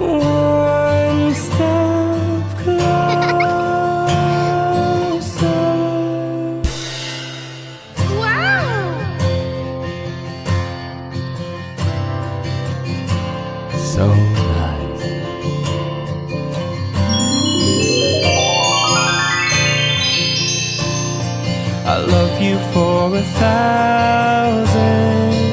one step closer. Wow! So nice. I love you for 1,000